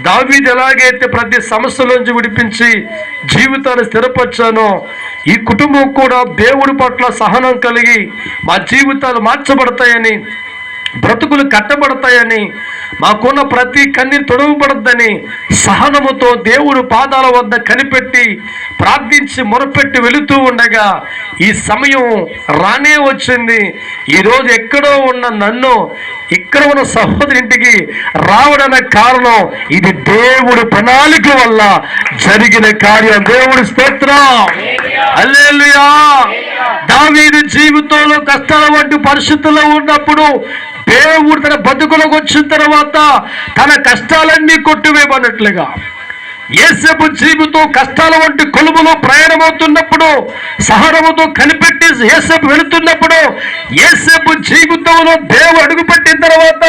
దావీదు ఎలాగైతే ప్రతి సమస్యలోంచి విడిపించి జీవితాన్ని స్థిరపరిచానో ఈ కుటుంబం కూడా దేవుడి పట్ల సహనం కలిగి మా జీవితాలు మార్చబడతాయని, బ్రతుకులు కట్టబడతాయని, మాకున్న ప్రతి కన్నీరు తొడవబడద్దని సహనముతో దేవుడు పాదాల వద్ద కనిపెట్టి ప్రార్థించి మొరపెట్టి వెళుతూ ఉండగా ఈ సమయం రానే వచ్చింది. ఈరోజు ఎక్కడో ఉన్న నన్ను ఇక్కడ ఉన్న సహోదరి ఇంటికి రావడానికి కారణం ఇది దేవుడు ప్రణాళిక వల్ల జరిగిన కార్యం. దేవుడి స్తోత్రం, హల్లెలూయా. దావీదు జీవితంలో కష్టాల వంటి పరిస్థితుల్లో ఉన్నప్పుడు దేవుడు తన బతుకులకు వచ్చిన తర్వాత తన కష్టాలన్నీ కొట్టివేయబడినట్లుగా, యేసేపు జీవితం కష్టాల వంటి కొలుములో ప్రయాణమవుతున్నప్పుడు సహనముతో కనిపెట్టి యేసేపు వెళుతున్నప్పుడు యేసేపు జీవితంలో దేవుడు అడుగుపెట్టిన తర్వాత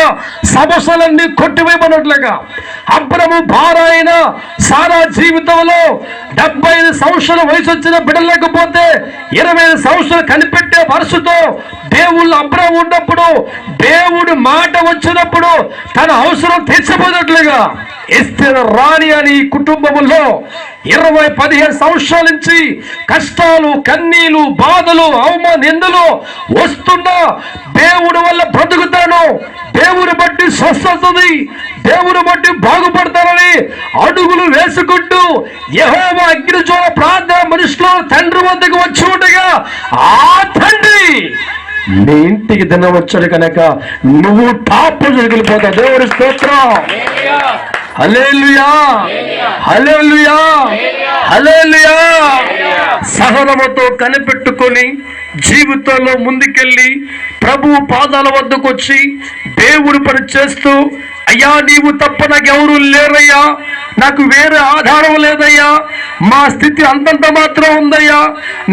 సమస్యలన్నీ కొట్టివేయబడినట్లుగా, అబ్రము భార్య సారా జీవితంలో 75 సంవత్సరాల వయసు వచ్చిన బిడ్డలేకపోతే 25 సంవత్సరాలు కనిపెట్టే వరుసతో దేవుళ్ళు అబ్రము ఉన్నప్పుడు దేవుడు మాట వచ్చినప్పుడు తన అవసరం తీర్చబోయినట్లుగా ఎస్తేరు రాణి అని కుటుంబంలో 15 సంవత్సరాల నుంచి కష్టాలు, కన్నీలు, బాధలు, నిందలు వస్తున్నా దేవుడి వల్ల బ్రతుకుతాను, దేవుని బట్టి స్వస్థతది, దేవుని బట్టి బాగుపడతానని అడుగులు వేసుకుంటూ యెహోవా అగ్నిజ్వాల ప్రార్థన మనుషులు తండ్రి వద్దకు వచ్చి ఉండగా ఆ తండ్రి నీ ఇంటికి దినం వచ్చాడు కనుక నువ్వు టాప్ జరిగిపోతావు. దేవుడి స్తోత్రం, హల్లెలూయా, హల్లెలూయా, హల్లెలూయా. సహనముతో కనిపెట్టుకొని జీవితంలో ముందుకెళ్ళి ప్రభువు పాదాల వద్దకు వచ్చి దేవుడి పని చేస్తూ, అయ్యా నీవు తప్ప నాకెవరూ లేరయ్యా, నాకు వేరే ఆధారం లేదయ్యా, మా స్థితి అంతంత మాత్రం ఉందయ్యా,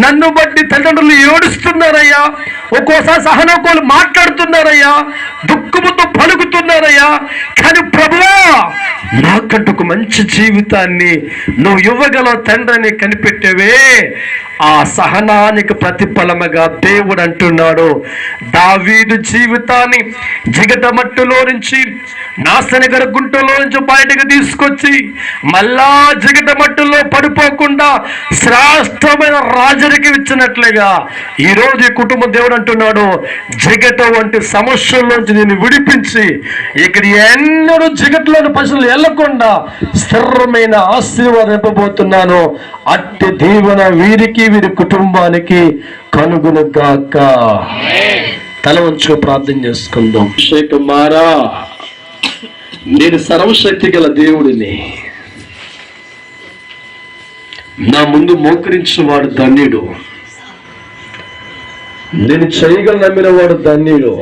నన్ను బట్టి తల్లిదండ్రులు ఏడుస్తున్నారయ్యా, ఒక్కోసారి సహనకోలు మాట్లాడుతున్నారయ్యా, దుఃఖముతో పలుకుతున్నారయ్యా, కానీ ప్రభువా నాకంటూ ఒక మంచి జీవితాన్ని నువ్వు ఇవ్వగల తండ్రిని కనిపెట్టేవే. ఆ సహనానికి ప్రతిఫలముగా దేవుడు అంటున్నాడు, దావీదు జీవితాన్ని జిగటమట్టులో నుంచి, నాశనకర గుంటలో నుంచి బయటకు తీసుకొచ్చి మళ్ళా జిగటమట్టులో పడిపోకుండా శ్రేష్టమైన రాజరికి ఇచ్చినట్లుగా ఈరోజు ఈ కుటుంబం దేవుడు అంటున్నాడు, జిగట వంటి సమస్యల్లోంచి నేను విడిపించి ఇక్కడ ఎన్నడూ జిగట్లోని పశువులు వెళ్లకుండా స్థిరమైన ఆశీర్వాదం ఇవ్వబోతున్నాను. అట్టి దీవెన వీరికి వీరి కుటుంబానికి కలుగునుగాక. తల వంచుకు ప్రార్థన చేసుకుందాం. కుమారా, నేను సర్వశక్తి గల దేవుడిని, నా ముందు మోకరించిన వాడు ధన్యుడు, నేను చేయగల నమ్మిన వాడు ధన్యుడు.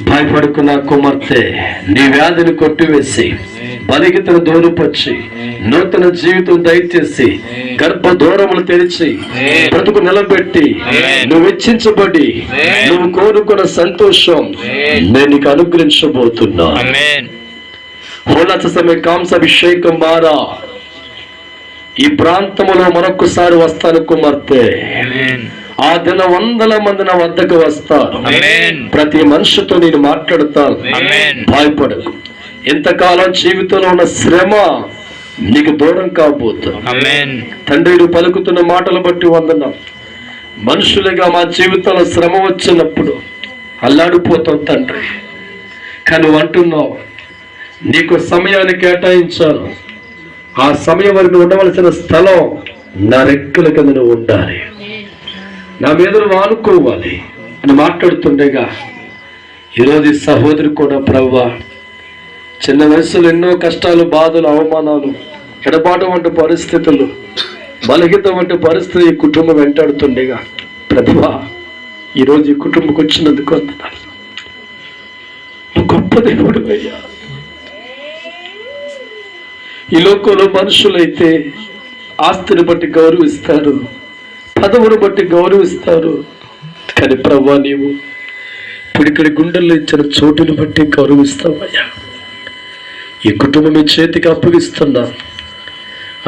భయపడుకున్న కుమార్తె, నీ వ్యాధిని కొట్టివేసి బలిగితను దూరపరిచి నూతన జీవితం దయచేసి గర్భ దూరములు తెరిచి బ్రతుకు నిలబెట్టి నువ్వు వెచ్చించబడి నువ్వు కోరుకున్న సంతోషం నేను నీకు అనుగ్రహించబోతున్నా. హోళాచ సమయ కాంసాభిషేకం మారా ఈ ప్రాంతంలో మరొకసారి వస్తాను కుమార్తె. ఆ దిన 100 మంది నా వద్దకు వస్తారు. ప్రతి మనిషితో నేను మాట్లాడతాను. భయపడకు. ఎంతకాలం జీవితంలో ఉన్న శ్రమ నీకు దూరం కాబోతు. తండ్రి పలుకుతున్న మాటలు బట్టి వందనం. మనుషులుగా మా జీవితంలో శ్రమ వచ్చినప్పుడు అల్లాడిపోతాం తండ్రి, కానీ అంటున్నావు నీకు సమయాన్ని కేటాయించాను, ఆ సమయం వరకు ఉండవలసిన స్థలం నా రెక్కల కింద నువ్వు ఉండాలి, నా మీద వానుకోవాలి అని మాట్లాడుతుండగా ఈరోజు సహోదరు కూడా ప్రభువా చిన్న వయసులో ఎన్నో కష్టాలు, బాధలు, అవమానాలు, ఎడబాటు వంటి పరిస్థితులు, బలహీనత వంటి పరిస్థితి ఈ కుటుంబం వెంటాడుతుండగా ప్రభువా ఈరోజు ఈ కుటుంబకు వచ్చినందుకు వందనాలు. గొప్ప దేవుడు అయ్యా. ఈ లోకంలో మనుషులైతే ఆస్తిని బట్టి గౌరవిస్తారు, పదవును బట్టి గౌరవిస్తారు, కానీ ప్రభువా నీవు పిడికిడి గుండెల్లో ఇచ్చిన చోటుని బట్టి గౌరవిస్తావయ్యా. ఈ కుటుంబం మీ చేతికి అప్పగిస్తున్నాను,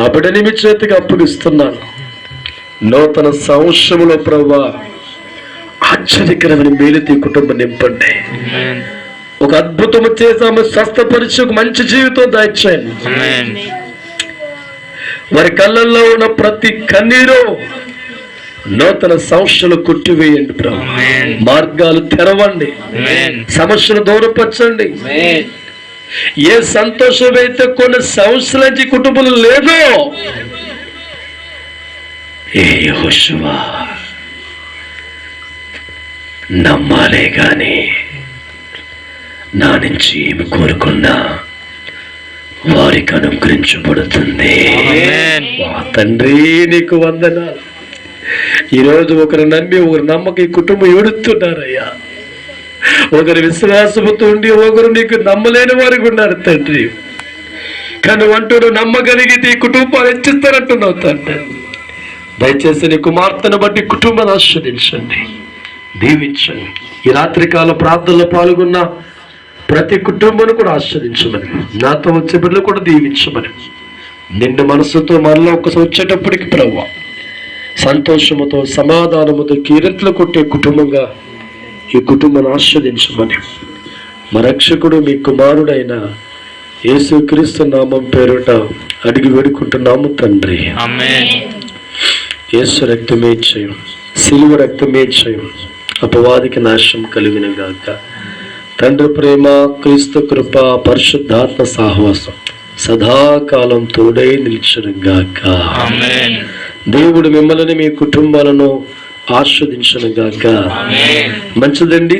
ఆ బిడ్డని మీ చేతికి అప్పగిస్తున్నాను. నూతన సంవత్సరంలో ప్రభువా ఆశ్చర్యకరమైన మేలుతో ఈ కుటుంబం నింపండి. ఒక అద్భుతము చేసాము, స్వస్థపరిచి ఒక మంచి జీవితం దాయిచ్చాను. వారి కళ్ళల్లో ఉన్న ప్రతి కన్నీరు నూతన సమస్యలు కొట్టివేయండి ప్రభు. మార్గాలు తెరవండి, సమస్యలు దూరపరచండి. ఏ సంతోషం అయితే కొన్ని సంవత్సరాల నుంచి కుటుంబంలో లేదో, ఏ యెహోషువ నమ్మాలే గాని నా నుంచి ఏమి కోరుకున్నా వారికి అనుగ్రహించబడుతుంది. తండ్రి నీకు వందనాలు. ఈరోజు ఒకరు నమ్మి ఒకరు నమ్మక ఈ కుటుంబం ఏడుస్తున్నారయ్యా. ఒకరు విశ్వాసముతో ఉండి ఒకరు నీకు నమ్మలేని వారికి ఉన్నారు తండ్రి. కానీ అంటూ నమ్మగలిగితే ఈ కుటుంబాలు హెచ్చిస్తారంటున్నావు తండ్రి. దయచేసి నీ కుమార్తెను బట్టి కుటుంబాన్ని ఆస్వాదించండి, దీవించండి. ఈ రాత్రికాల ప్రార్థనలో పాల్గొన్న ప్రతి కుటుంబాన్ని కూడా ఆస్వాదించమని, నాతో వచ్చే బిడ్డలు కూడా దీవించమని, నిన్ను మనసుతో మనలో ఒకసారి వచ్చేటప్పటికి ప్రభువా సంతోషముతో సమాధానముతో కీరెట్లు కొట్టే కుటుంబంగా ఈ కుటుంబాన్ని ఆస్వాదించమని మా రక్షకుడు మీ కుమారుడైన యేసుక్రీస్తు నామం పేరుట అడిగి వేడుకుంటున్నాము తండ్రి. యేసు రక్తమే జయం, సిలువ రక్తమే జయం, అపవాదికి నాశనం కలిగిన గాక. తండ్రి ప్రేమ, క్రీస్తు కృప, పరిశుద్ధాత్మ సహవాసం సదాకాలం తోడై నిలిచిన గాక. దేవుడు మిమ్మల్ని మీ కుటుంబాలను ఆస్వాదించును గాక. మంచిదండి.